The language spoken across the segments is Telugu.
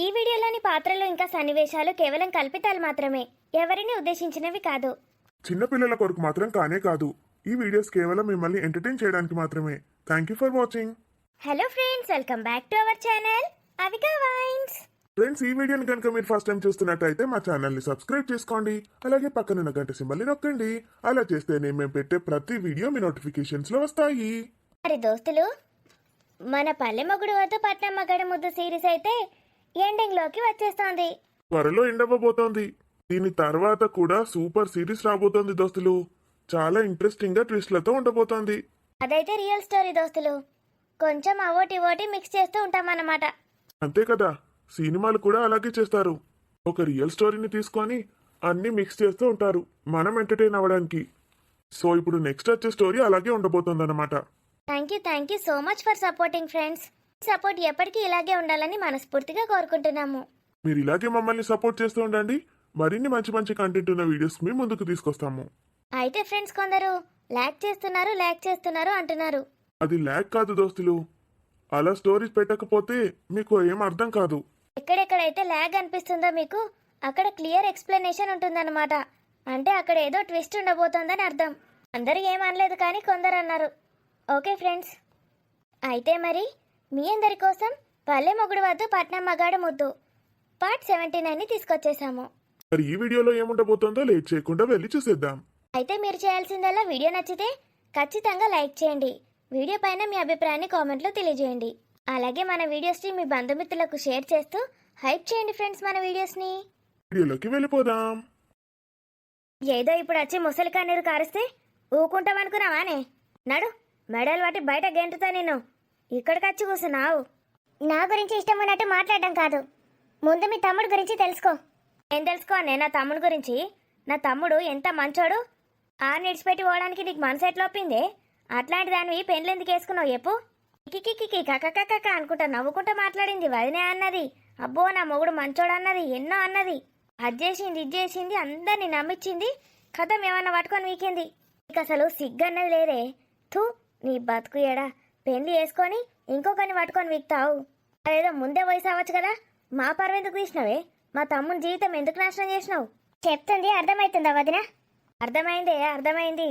ఈ వీడియోలోని పాత్రలు ఇంకా సన్నివేశాలు కేవలం కల్పితాలు మాత్రమే, ఎవరిని ఉద్దేశించినవి కాదు. చిన్నపిల్లల కొరకు మాత్రం కానే కాదు. ఈ వీడియోస్ కేవలం మిమ్మల్ని ఎంటర్టైన్ చేయడానికి మాత్రమే. Thank you for watching. Hello friends, welcome back to our channel Avika wines. Friends, ఈ వీడియోని కనుక మీరు ఫస్ట్ టైం చూస్తున్నట్టయితే మా ఛానల్ ని సబ్స్క్రైబ్ చేసుకోండి. అలాగే పక్కనున్న గంట సింబల్ ని నొక్కండి. అలా చేస్తేనే మేము పెట్టే ప్రతి వీడియో మీ నోటిఫికేషన్స్ లో వస్తాయి. మరి దోస్తులు, మన పల్లె మొగుడు వద్దు పట్నం మగడు ముద్దు సిరీస్ అయితే ఎండింగ్ లోకి వచ్చేస్తోంది. త్వరలో ఎండవబోతోంది. దీని తర్వాత కూడా సూపర్ సిరీస్ రాబోతోంది దోస్తులు. చాలా ఇంట్రెస్టింగ్ గా ట్విస్ట్లతో ఉండబోతోంది. అదైతే రియల్ స్టోరీ దోస్తులు. కొంచెం అవోటి మిక్స్ చేస్తూ ఉంటామన్నమాట. అంతే కదా, సినిమాలు కూడా అలాగే చేస్తారు. ఒక రియల్ స్టోరీని తీసుకొని అన్ని మిక్స్ చేస్తూ ఉంటారు మనం ఎంటర్టైన్ అవ్వడానికి. సో ఇప్పుడు నెక్స్ట్ వచ్చే స్టోరీ అలాగే ఉండబోతోంది అన్నమాట. Thank you so much for supporting friends. Support ఎప్పటికీ ఇలాగే ఉండాలని మనస్ఫూర్తిగా కోరుకుంటున్నాము. మీరు ఇలాగే మమ్మల్ని సపోర్ట్ చేస్తూ ఉండండి. మరిన్ని మంచి మంచి కంటెంట్ ఉన్న వీడియోస్ మీ ముందుకు తీసుకొస్తాము. అయితే ఫ్రెండ్స్, కొందరు ల్యాక్ చేస్తున్నారు అంటున్నారు. అది ల్యాక్ కాదు దోస్తులు. అలా స్టోరీస్ పెట్టకపోతే మీకు ఏం అర్థం కాదు. ఎక్కడెక్కడైతే ల్యాగ్ అనిపిస్తుందో మీకు అక్కడ క్లియర్ ఎక్స్ప్లెనేషన్ ఉంటుందన్నమాట. అంటే అక్కడ ఏదో ట్విస్ట్ ఉండబోతోందని అర్థం. అందరూ ఏం అనలేదు, కానీ కొందరు అన్నారు. ఓకే ఫ్రెండ్స్, అయితే మరి మీ అందరి కోసం పల్లె మొగుడు వద్దు పట్నం మగాడు ముద్దు పార్ట్ 79 ని తీసుకొచ్చేసాము. మరి ఈ వీడియోలో ఏముండబోతోందో లేట్ చేయకుండా వెళ్ళి చూసేద్దాం. అయితే మీరు చేయాల్సిందల్లా వీడియో నచ్చితే ఖచ్చితంగా లైక్ చేయండి. వీడియో పైన మీ అభిప్రాయాన్ని కామెంట్లో తెలియజేయండి. అలాగే మన వీడియోస్ని మీ బంధుమిత్రులకు షేర్ చేస్తూ హైప్ చేయండి ఫ్రెండ్స్ మన వీడియోస్ని. వీడియోలోకి వెళ్ళిపోదాం. ఏదో ఇప్పుడు వచ్చి ముసలి కన్నీరు కారిస్తే ఊకుంటామనుకున్నావానే? నడు, మెడలు పట్టి బయట గెంటుతా నేను. ఇక్కడికి వచ్చి కూర్చున్నావు. నా గురించి ఇష్టం ఉన్నట్టు మాట్లాడడం కాదు, ముందు మీ తమ్ముడు గురించి తెలుసుకో. ఏం తెలుసుకోనే నా తమ్ముడు గురించి? నా తమ్ముడు ఎంత మంచోడు. నిడిచిపెట్టి పోవడానికి నీకు మనసు ఎట్లా ఒప్పిందే? అట్లాంటి దానివి పెండ్లు ఎందుకు వేసుకున్నావు చెప్పు? కికి కక్క అనుకుంటా నవ్వుకుంటా మాట్లాడింది వదినే అన్నది. అబ్బో నా మొగుడు మంచోడు అన్నది, ఎన్నో అన్నది. అది చేసింది ఇది చేసింది, అందరినీ నమ్మిచ్చింది. కథం ఏమన్నా పట్టుకొని వీకింది. నీకు అసలు సిగ్గన్నది లేదే. థూ, నీ బతుకు ఏడా. పెళ్లి వేసుకొని ఇంకొకరిని పట్టుకొని వీక్తావు. అదేదో ముందే వయసు అవ్వచ్చు కదా. మా పరువు ఎందుకు తీసినావే? మా తమ్ముని జీవితం ఎందుకు నాశనం చేసినావు? చెప్తుంది అర్థమవుతుందా వదిన? అర్థమైంది.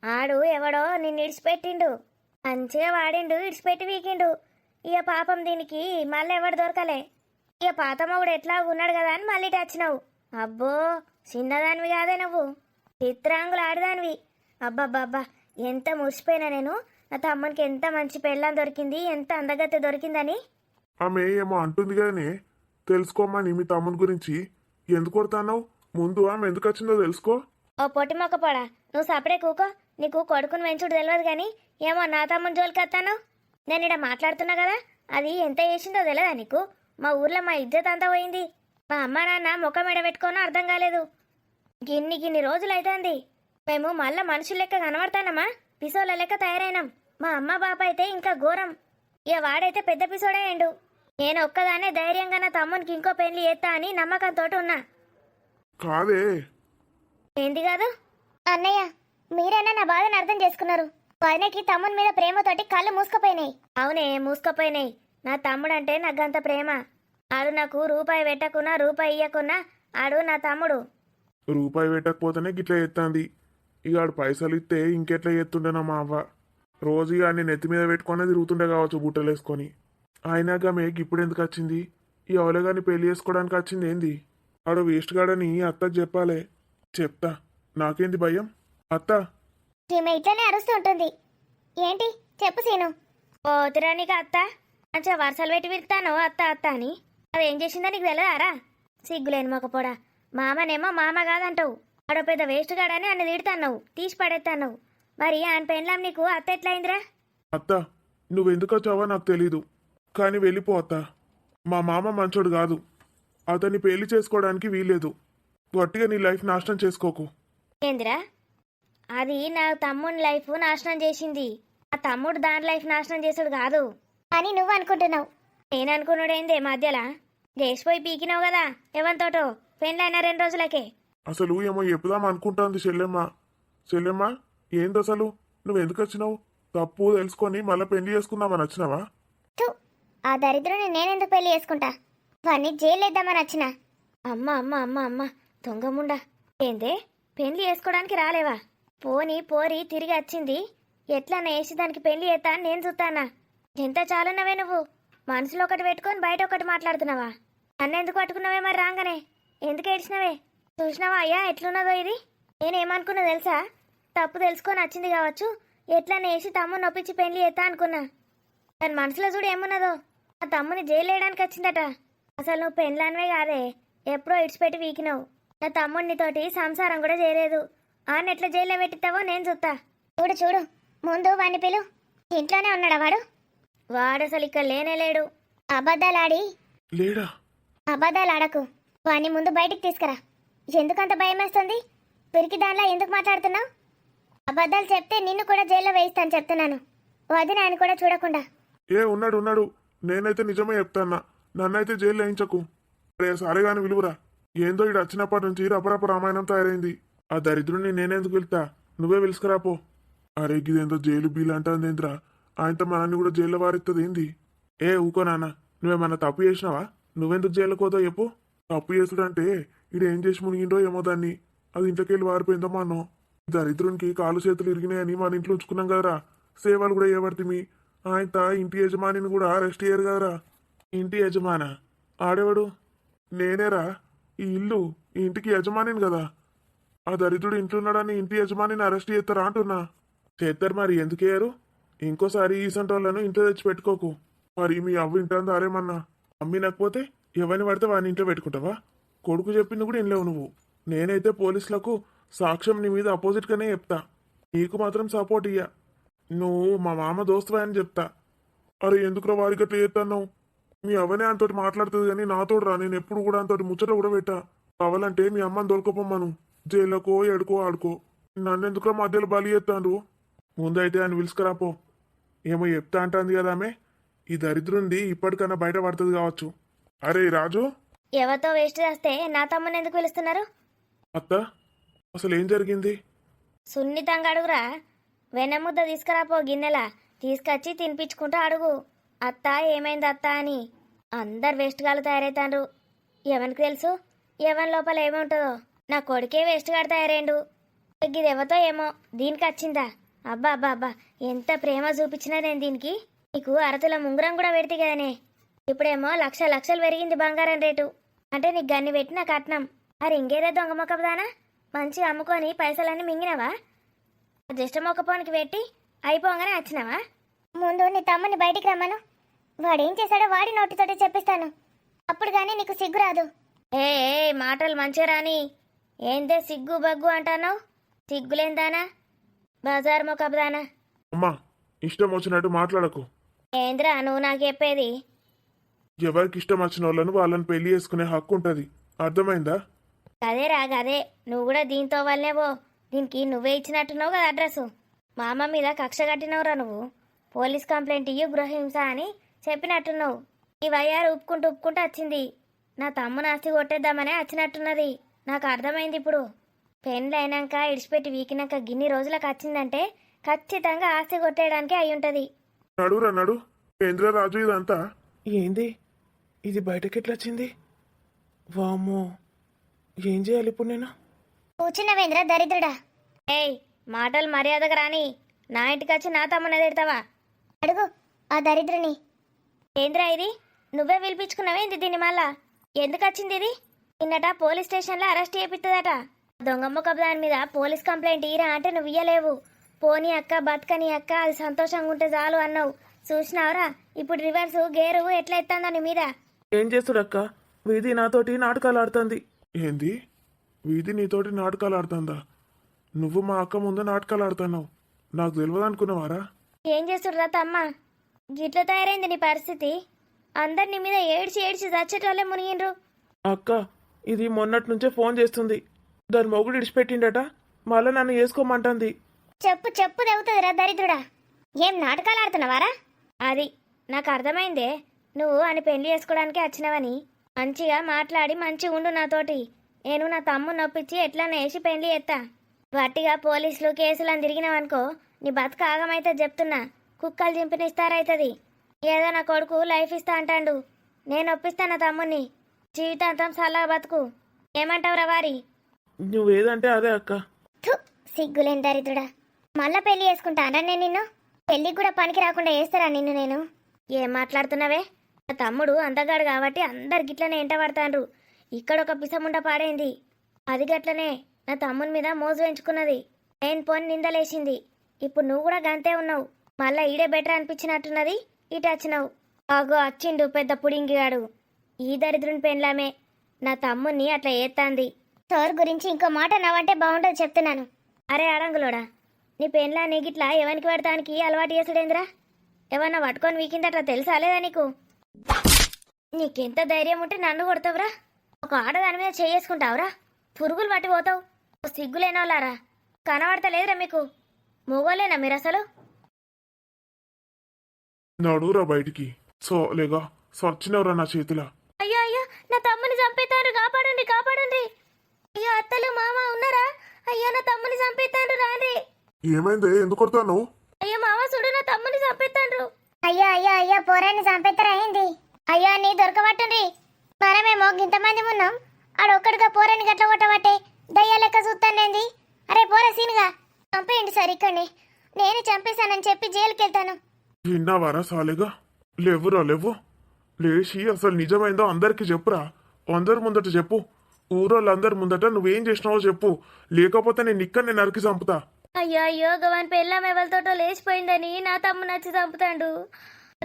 ఆడు ఎవడో నిన్ను ఇడిచిపెట్టిండు, మంచిగా వాడిండు, ఇడిచిపెట్టి వీకిండు. ఇక పాపం దీనికి మళ్ళీ ఎవడు దొరకలే. ఇక పాత మొగుడు ఎట్లా ఉన్నాడు కదా అని మళ్ళీ వచ్చినావు. అబ్బో, చిన్నదానివి కాదే నువ్వు, చిత్రాంగులు ఆడదానివి. అబ్బబ్బబ్బా, ఎంత మురిసిపోయినా నేను. నా తమ్మునికి ఎంత మంచి పెళ్ళం దొరికింది, ఎంత అందగత్తె దొరికిందని. ఆమె ఏమో అంటుంది కానీ తెలుసుకోమని మీ తమ్ముని గురించి. ఎందుకు కొడతాన్నావు? ముందు ఆమె ఎందుకు వచ్చిందో తెలుసుకో. ఓ పొట్టి మొక్క పోడా, నువ్వు సపడే కూకో. నీకు కొడుకుని వెంచుడు తెలియదు కానీ ఏమో నా తమ్ముని జోలికి వస్తాను. నేను ఇక్కడ మాట్లాడుతున్నా కదా, అది ఎంత చేసిందో తెలియదా నీకు? మా ఊర్లో మా ఇజ్జత్ అంతా పోయింది. మా అమ్మ నాన్న ముఖం ఎడబెట్టుకోనో అర్థం కాలేదు. గిన్ని రోజులు అవుతుంది. మేము మళ్ళా మనుషుల లెక్క కనబడతానమ్మా, పిసోల లెక్క తయారైనాం. మా అమ్మ బాప అయితే ఇంకా ఘోరం. ఇక వాడైతే పెద్ద పిసోడే అయిండు. నేను ఒక్కదానే ధైర్యంగా నా తమ్మునికి ఇంకో పెళ్లి చేస్తా అని నమ్మకంతో ఉన్నా. కాదే, ఏంది కాదు? అన్నయ్య, మీరైనా నా బాధను అర్థం చేసుకున్నారు. వదినకి తమ్ముని మీద ప్రేమతోటి కళ్ళు మూసుకుపోయినాయి. అవునే, మూసుకుపోయినాయి. నా తమ్ముడంటే నాకంత ప్రేమ. ఆడు నాకు రూపాయి పెట్టకున్నా రూపాయి ఇయ్యకున్నా ఆడు నా తమ్ముడు. రూపాయి పెట్టకపోతేనే గిట్లా ఎత్తాంది. ఇక ఆడు పైసలు ఇస్తే ఇంకెట్లా ఎత్తుండేనా మా అవ్వ. రోజు ఇక అన్ని నెత్తి మీద పెట్టుకునే తిరుగుతుండే కావచ్చు బుట్టలు వేసుకొని. అయినాక మేకి ఇప్పుడు ఎందుకు వచ్చింది? ఈ అవలేగాని పెళ్లి చేసుకోవడానికి వచ్చింది ఏంది? ఆడు వేస్ట్ గాడని అత్తకు చెప్పాలే. చెప్తా, నాకేంది భయం. అత్త, ఈమె ఇట్లనే అరుస్తూ ఉంటుంది. ఏంటి చెప్పు సీను? ఓ తిరానికి అత్త మంచిగా వరుసలు పెట్టి విరుతాను అత్త అని. అదేం చేసిందో నీకు తెలియదారా? సిగ్గులేని మొకపోడా. మామనేమో మామ కాదంటావు, ఆడో పెద్ద వేస్ట్ గాడని అన్ని తిడుతున్నావు, తీసి పడేస్తావు. మరి ఆయన పెండ్లాం నీకు అత్త ఎట్లయిందిరా? అత్త, నువ్వెందుకు వచ్చావో నాకు తెలీదు, కానీ వెళ్ళిపో అత్త. మా మామ మంచోడు కాదు, అతన్ని పెళ్లి చేసుకోవడానికి వీల్లేదు. గట్టిగా నీ లైఫ్ నాశనం చేసుకోకు. ఏందిరా? అది నా తమ్ముని లైఫ్ నాశనం చేసింది. ఆ తమ్ముడు దాని లైఫ్ నాశనం చేసుడు కాదు అని నువ్వు అనుకుంటున్నావు. నేను అనుకున్నాడేందే మధ్యలా? చేసిపోయి పీకినావు కదా ఎవరితోటో పెళ్ళైన 2 రోజులకే. అసలు ఏమో చెప్పుదాం అనుకుంటాంది చెల్లెమ్మ. ఏంది అసలు? నువ్వెందుకు వచ్చినావు? తప్పు తెలుసుకొని మళ్ళీ పెళ్లి చేసుకుందామని వచ్చినావా? ఆ దరిద్రుని నేనెందుకు పెళ్లి చేసుకుంటా? వాడిని జైలేద్దామని వచ్చిన. అమ్మ అమ్మ అమ్మ అమ్మ దొంగముండా, ఏందే పెళ్లి చేసుకోవడానికి రాలేవా? పోని పోరి తిరిగి వచ్చింది, ఎట్లన్నా వేసి దానికి పెళ్లి చేస్తా అని నేను చూస్తానా? ఎంత చాలున్నవే నువ్వు, మనసులో ఒకటి పెట్టుకొని బయట ఒకటి మాట్లాడుతున్నావా? నన్నెందుకు పట్టుకున్నావే మరి రాగానే? ఎందుకు ఏడ్చినవే? చూసినావా అయ్యా ఎట్లున్నదో ఇది? నేనేమనుకున్నా తెలుసా? తప్పు తెలుసుకొని వచ్చింది కావచ్చు, ఎట్లన్నా వేసి తమ్ముని నొప్పించి పెళ్లి చేస్తా అనుకున్నా. దాని మనసులో చూడు ఏమున్నదో. ఆ తమ్ముని జైలు వేయడానికి వచ్చిందట. అసలు నువ్వు పెళ్ళానివే కాదే, ఎప్పుడో ఇడిచిపెట్టి వీకినావు. నా తమ్ముడితోటి సంసారం కూడా చేయలేదు. ఆయన ఎట్లా జైల్లో పెట్టిస్తావో నేను చూస్తా. చూడు చూడు, ముందు వాడిని పిలు. ఇంట్లోనే ఉన్నాడా వాడు? వాడు అసలు ఇక్కడ లేనే లేడు. అబద్ధాలాడి లేడా? అబద్ధాలు ఆడకు. వాడిని ముందు బయటికి తీసుకురా. ఎందుకంత భయం వేస్తుంది? పిరికి దానిలా ఎందుకు మాట్లాడుతున్నావు? అబద్ధాలు చెప్తే నిన్ను కూడా జైల్లో వేయిస్తాను చెప్తున్నాను. వదిన ఆయన కూడా చూడకుండా. ఉన్నాడు ఉన్నాడు, నేనైతే నిజమే చెప్తాన్నా. నన్నైతే జైలు వేయించకు. రే సరే గాని విలువరా. ఏందో ఇడు వచ్చినప్పటి నుంచి రపరప రామాయణం తయారైంది. ఆ దరిద్రుని నేనెందుకు వెళ్తా, నువ్వే వెలుసుకురాపో. అరే గిదేందో జైలు బీలు అంటాందేంద్రా, ఆయనతో మనల్ని కూడా జైల్లో వారెత్తది ఏంది? ఊకో నాన్న, నువ్వేమన్నా తప్పు చేసినావా? నువ్వెందుకు జైలుకు పోతావు చెప్పు? తప్పు చేసుడంటే ఇడు ఏం చేసి మునిగిండో ఏమో దాన్ని, అది ఇంట్లోకి వెళ్ళి వారిపోయిందో మానో. దరిద్రునికి కాలు చేతులు ఇరిగినాయని మన ఇంట్లో ఉంచుకున్నాం కదరా, సేవలు కూడా చేయబడితే ఆయన ఇంటి యజమానిని కూడా అరెస్ట్ చేయరు కదరా. ఇంటి యజమానా? ఆడేవాడు నేనేరా. ఈ ఇల్లు ఈ ఇంటికి యజమానిని కదా. ఆ దరిద్రుడు ఇంట్లో ఉన్నాడని ఇంటి యజమానిని అరెస్ట్ చేస్తారా అంటున్నా. చేస్తారు మరి, ఎందుకేయరు? ఇంకోసారి ఈ సంటోళ్ళను ఇంట్లో తెచ్చి పెట్టుకోకు. మరి మీ అవ్వ ఇంటందా అరేమన్నా అమ్మినకపోతే ఎవరిని పడితే వాడిని ఇంట్లో పెట్టుకుంటావా? కొడుకు చెప్పింది కూడా వినలేవు నువ్వు. నేనైతే పోలీసులకు సాక్ష్యం నీ మీద అపోజిట్గానే చెప్తా. నీకు మాత్రం సపోర్ట్ ఇయ్యా. నువ్వు మా మామ దోస్తువా అని చెప్తా. అరే ఎందుకురా వారికి అట్లా చేస్తున్నావు? మీ అవ్వనే అంతటి మాట్లాడుతుంది కానీ నాతోడు రా. నేను ఎప్పుడు కూడా అంతటి ముచ్చట కూడా పెట్టా. కావాలంటే మీ అమ్మని దొరకపోమ్మను, జైల్లోకో ఎడుకో ఆడుకో. నన్నెందుకురా మధ్యలో బలి చేస్తాడు? ముందైతే ఆయన పిలుచుకురాపో. ఏమో చెప్తా అంటుంది కదా ఆమె. ఈ దరిద్రుంది ఇప్పటికన్నా బయట పడుతుంది కావచ్చు. అరే రాజు, ఎవరితో వేస్ట్ చేస్తే నా తమ్ముని ఎందుకు పిలుస్తున్నారు? అత్త అసలు ఏం జరిగింది? సున్నితంగా అడుగురా. వెన్నముద్ద తీసుకురాపో గిన్నెలా, తీసుకొచ్చి తినిపించుకుంటూ అడుగు. అత్త ఏమైంది అత్త అని. అందరు వేస్ట్ గాలు తయారైతాండ్రు. ఎవరికి తెలుసు ఎవరి లోపల ఏముంటుందో? నా కొడుకే వేస్ట్ గాడు తయారైండు. ఇది ఎవతో ఏమో దీనికి వచ్చిందా? అబ్బా అబ్బా అబ్బా, ఎంత ప్రేమ చూపించినా నేను దీనికి. నీకు అరతుల ముంగురం కూడా పెడితే కదనే. ఇప్పుడేమో లక్షలు పెరిగింది బంగారం రేటు. అంటే నీకు గన్ని పెట్టిన కట్నం. మరి ఇంకేదో దొంగ మొక్కదానా మంచిగా అమ్ముకొని పైసలన్నీ మింగినావా? జ్యేష్ఠ మొక్కపోనికి పెట్టి అయిపోగానే వచ్చినావా? ముందు నీ తమ్ముని బయటికి రమ్మను. వాడేం చేశాడో వాడి నోటితోటి చెప్పిస్తాను. అప్పుడు కానీ నీకు సిగ్గు రాదు. ఏ మాటలు మంచిగా రాని. ఏందే సిగ్గు బగ్గు అంటాను? సిగ్గులేందానా? బజార్ మొక్కదానా? అమ్మా ఇష్టం వచ్చినట్టు మాట్లాడకు. ఏంద్రా నువ్వు నాకు చెప్పేది? ఎవరికి ఇష్టం వచ్చిన వాళ్ళను వాళ్ళని పెళ్లి చేసుకునే హక్కు ఉంటుంది, అర్థమైందా? అదేరా గదే, నువ్వు కూడా దీంతో వల్లనేవో. దీనికి నువ్వే ఇచ్చినట్టున్నావు కదా అడ్రస్. మా అమ్మ మీద కక్ష కట్టినవురా నువ్వు. పోలీస్ కంప్లైంట్ ఇయ్యు గృహహింస అని చెప్పినట్టున్నావు. ఈ వయ్యారు ఉప్పుకుంటూ వచ్చింది. నా తమ్ముని ఆస్తి కొట్టేద్దామనే వచ్చినట్టున్నది. నాకు అర్థమైంది ఇప్పుడు. పెళ్ళి అయినాక ఇడిచిపెట్టి వీకినాక గిన్ని రోజులకు వచ్చిందంటే ఖచ్చితంగా ఆస్తి కొట్టేయడానికి అయి ఉంటుంది. నడురా నడు. ఏంద్ర రాజు ఇదంతా ఏంది? ఇది బయటకెట్లా వచ్చింది? వామ్మో, ఏం చేయాలి ఇప్పుడు నేను? కూర్చున్నవేంద్ర దరిద్రుడా. ఏయ్ మాటలు మర్యాదగా రాని. నా ఇంటికి వచ్చి నా తమ్ముని తిడతావా? అడుగు ఆ దరిద్రుని. ఏంద్రా ఇది? నువ్వే పిలిపించుకున్నావేంది దీన్ని? మళ్ళా ఎందుకు వచ్చింది ఇది? నిన్నట పోలీస్ స్టేషన్లో అరెస్ట్ చేపిస్తుందట. దొంగమ్మ కబదాని మీద పోలీస్ కంప్లైంట్ ఇరా అంటే నువ్వు ఇయ్యలేవు. పోనీ అక్క బతకని అక్క, అది సంతోషంగా ఉంటే చాలు అన్నావు. చూసినావురా ఇప్పుడు రివర్స్ గేరు ఎట్లా ఎత్తాందో నీ మీద. ఏం చేస్తుడక్క? వీధి నాతోటి నాటకాలు ఆడుతుంది. ఏంది? వీధి నీతోటి నాటకాలు ఆడుతుందా? నువ్వు మా అక్క ముందు నాటకాలు ఆడుతున్నావు. నాకు తెలియదు అనుకున్నావారా? ఏం చేస్తుర్రా తమ్మ? గిట్ల తయారైంది నీ పరిస్థితి. అందరు నీ మీద ఏడ్చి చచ్చేటోళ్ళే మునిగిండ్రు. అక్క, ఇది మొన్నటి నుంచే ఫోన్ చేస్తుంది. దాని మొగుడు ఇడిచిపెట్టిండట, మళ్ళా నన్ను వేసుకోమంటుంది. చెప్పు తెగుతుందిరా దరిద్రుడా. ఏం నాటకాలు ఆడుతున్నావారా? అది నాకు అర్థమైందే. నువ్వు అని పెళ్లి చేసుకోవడానికి వచ్చినవని. మంచిగా మాట్లాడి మంచిగా ఉండు నాతోటి. నేను నా తమ్ముని నొప్పించి ఎట్లా వేసి పెళ్లి చేస్తా. వట్టిగా పోలీసులు కేసులు అని తిరిగినావనుకో నీ బతుక ఆగమైతే చెప్తున్నా. కుక్కలు చింపినిస్తారైతుంది. ఏదో నా కొడుకు లైఫ్ ఇస్తా అంటాడు. నేను ఒప్పిస్తా నా తమ్ముని. జీవితాంతం సలా బతుకు. ఏమంటావురా వారి? నువ్వేదంటే అదే అక్క. థు, సిగ్గులేని దరిద్రుడా. మళ్ళా పెళ్లి చేసుకుంటానా నేను నిన్ను? పెళ్లికి కూడా పనికి రాకుండా వేస్తారా నిన్ను నేను? ఏం మాట్లాడుతున్నావే? నా తమ్ముడు అందగాడు కాబట్టి అందరు గిట్లనే ఎంట పడతాండ్రు. ఇక్కడ ఒక పిసముండ పాడైంది, అది గట్లనే నా తమ్ముని మీద మోజు పెంచుకున్నది, నేను పోని నిందలేసింది. ఇప్పుడు నువ్వు కూడా గంతే ఉన్నావు. మళ్ళా ఈడే బెటర్ అనిపించినట్టున్నది, ఇటు వచ్చినావు. అగో వచ్చిండు పెద్ద పుడింగిగాడు. ఈ దరిద్రుని పెండ్లామే నా తమ్ముని అట్లా ఏత్తాంది. సార్ గురించి ఇంకో మాట నవ్వంటే బాగుంటుంది చెప్తున్నాను. అరే అడంగులోడా, నీ పెండ్లా నీ గిట్లా ఎవరికి పడతానికి అలవాటు చేసుడేంద్రా? ఏమన్నా పట్టుకొని వీకిందట్లా తెలుసా లేదా నీకు? నీకెంత ధైర్యం ఉంటే నన్ను కొడతావురా? ఒక ఆడదాని మీద చేసుకుంటావురా? పురుగులు పట్టి పోతావు. సిగ్గులేనోలారా, కనబడతలేదురా మీకు? మొగోలేనా మీరు అసలు? నడురా బయటికి. లేగా సచ్చినవరా నా చేతిలో. అయ్యో అయ్యో, నా తమ్ముని చంపేతాను, కాపాడండి కాపాడండి. అయ్యో అత్తలు మామ ఉన్నారా? అయ్యో నా తమ్ముని చంపేతాను, రాండి. ఏమైంది? ఎందుకు కొడతాను? అయ్యో మామ చూడు, నా తమ్ముని చంపేతాండ్రు. అయ్యో అయ్యో అయ్యో, పోరాన్ని చంపేతారా అయింది? అయ్యో నీ దొరకబట్టుండ్రి. మనమేమో ఇంతమంది ఉన్నాం, ఆడొక్కడిగా పోరాన్ని గట్ల కొట్టబట్టే దయ్యా లెక్క చూస్తానేంది? అరే పోరా సీనుగా చంపేయండి సార్ ఇక్కడిని. నేను చంపేశానని చెప్పి జైలుకి వెళ్తాను. విన్నావారా సాలేగా? లేవురా లేవు. లేచి అసలు నిజమైందో అందరికి చెప్పురా. అందరి ముందట చెప్పు. ఊరోళ్ళందరి ముందట నువ్వేం చేసినావో చెప్పు, లేకపోతే నేను ఇక్కడనే నరికి చంపుతా. అయ్యో అయ్యో, గవన్ పెళ్ళాం ఎవరితోటో లేచిపోయిందని నా తమ్ము నచ్చి చంపుతాండు.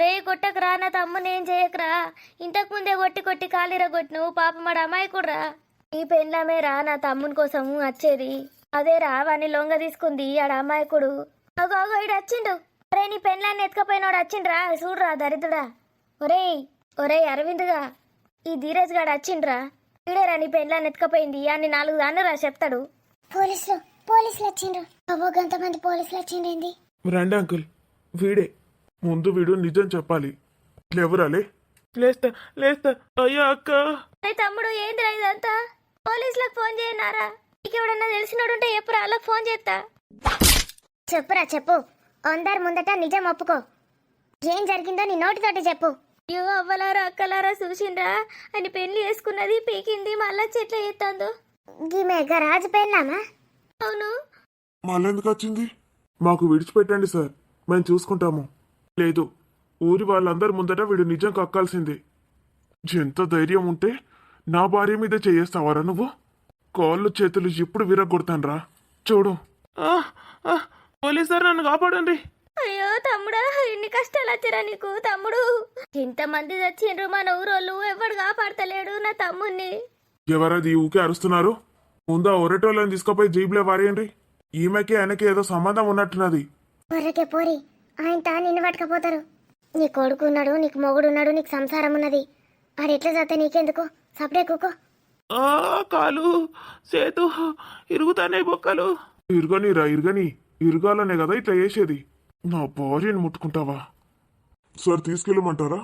రే కొట్టకరా, నా తమ్ముని ఏం చేయకరా. ఇంతకు ముందే కొట్టి కొట్టి కాలిర కొట్టిను, పాపమాడ అమాయకుడ్రా. ఈ పెళ్ళామేరా నా తమ్ముని కోసం వచ్చేది. అదేరా వాని లొంగ తీసుకుంది ఆడ అమాయకుడు. అగో అగో ఇడు వచ్చిండు. ఒరే నీ పెళ్ళాన్ని ఎత్తుకపోయినోడు వచ్చిండ్రా, చూడరా దరిద్రుడా. ఒరేయ్ ఒరేయ్ అరవింద్గా, ఈ ధీరజ్ గాడు వచ్చిండ్రా. వీడేరా నీ పెళ్ళాన్ని ఎత్తుకపోయింది అని 4 దాన్నరా చెప్తాడు. పోలీసులు వచ్చిండ్రు. అబ్బో గంతమంది పోలీసులు వచ్చిండేంది? రండి అంకుల్, వీడే. ముందు వీడు నిజం చెప్పాలి. లేవురాలే. లేస్తా లేస్తా. అయ్యో అక్క. తమ్ముడు ఏందిరా ఇదంతా? పోలీసులకు ఫోన్ చేయనారా? నీకెవడన్నా తెలిసినోడుంటే ఎప్పుడు వాళ్ళకి ఫోన్ చేస్తా. చెప్పురా చెప్పు. అందరి ముందట నిజం ఒప్పుకో. ఏం జరిగిందో నీ నోటితోటి చెప్పు. అయ్యో అవ్వలారా అక్కలారా చూసిండ్రా, అని పెళ్లి చేసుకున్నది పీకింది, మళ్ళా చెట్ల ఎత్తాందో. గీమే రాజు పెళ్ళామా? అవును. మళ్ళెందుకు వచ్చింది? మాకు విడిచిపెట్టండి సార్, మేము చూసుకుంటాము. లేదు, ఊరి వాళ్ళందరి ముందట వీడు నిజం కక్కాల్సిందే. ఎంత ధైర్యం ఉంటే నా భార్య మీద చేయేస్తావారా నువ్వు? కాళ్ళు చేతులు ఇప్పుడు విరగొడతాన్రా. చూడు. పోలీసారు నన్ను కాపాడండి. అయ్యో తమ్ముడా, ఎన్ని కష్టాలు వచ్చిరా నీకు తమ్ముడు. ఇంతమంది చచ్చిండ్రు మన ఊరోళ్ళు, ఎవడు కాపాడతలేడు నా తమ్ముణ్ణి. ఎవరది ఊకే అరుస్తున్నారు? ముందా ఒరటోళ్ళని తీసుకుపోయి జీబులే వారేయండి. ఈమెకి ఆయనకి ఏదో సంబంధం ఉన్నట్టున్నది. ఒర్రకే పోరి, ఆయన నిన్ను పట్టుకపోతారు. నీ కొడుకు ఉన్నాడు, నీకు మొగుడు ఉన్నాడు, నీకు సంసారం ఉన్నది. ఆడెట్లా చస్తే నీకెందుకు? సపడే కూకో. కాలు చేతు ఇరుగుతానే బొక్కలు. ఇరుగనిరా ఇరుగని. ఇరుగాలనే కదా ఇట్లా చేసేది. నా భార్యని ముట్టుకుంటావా? సార్ తీసుకెళ్ళమంటారా?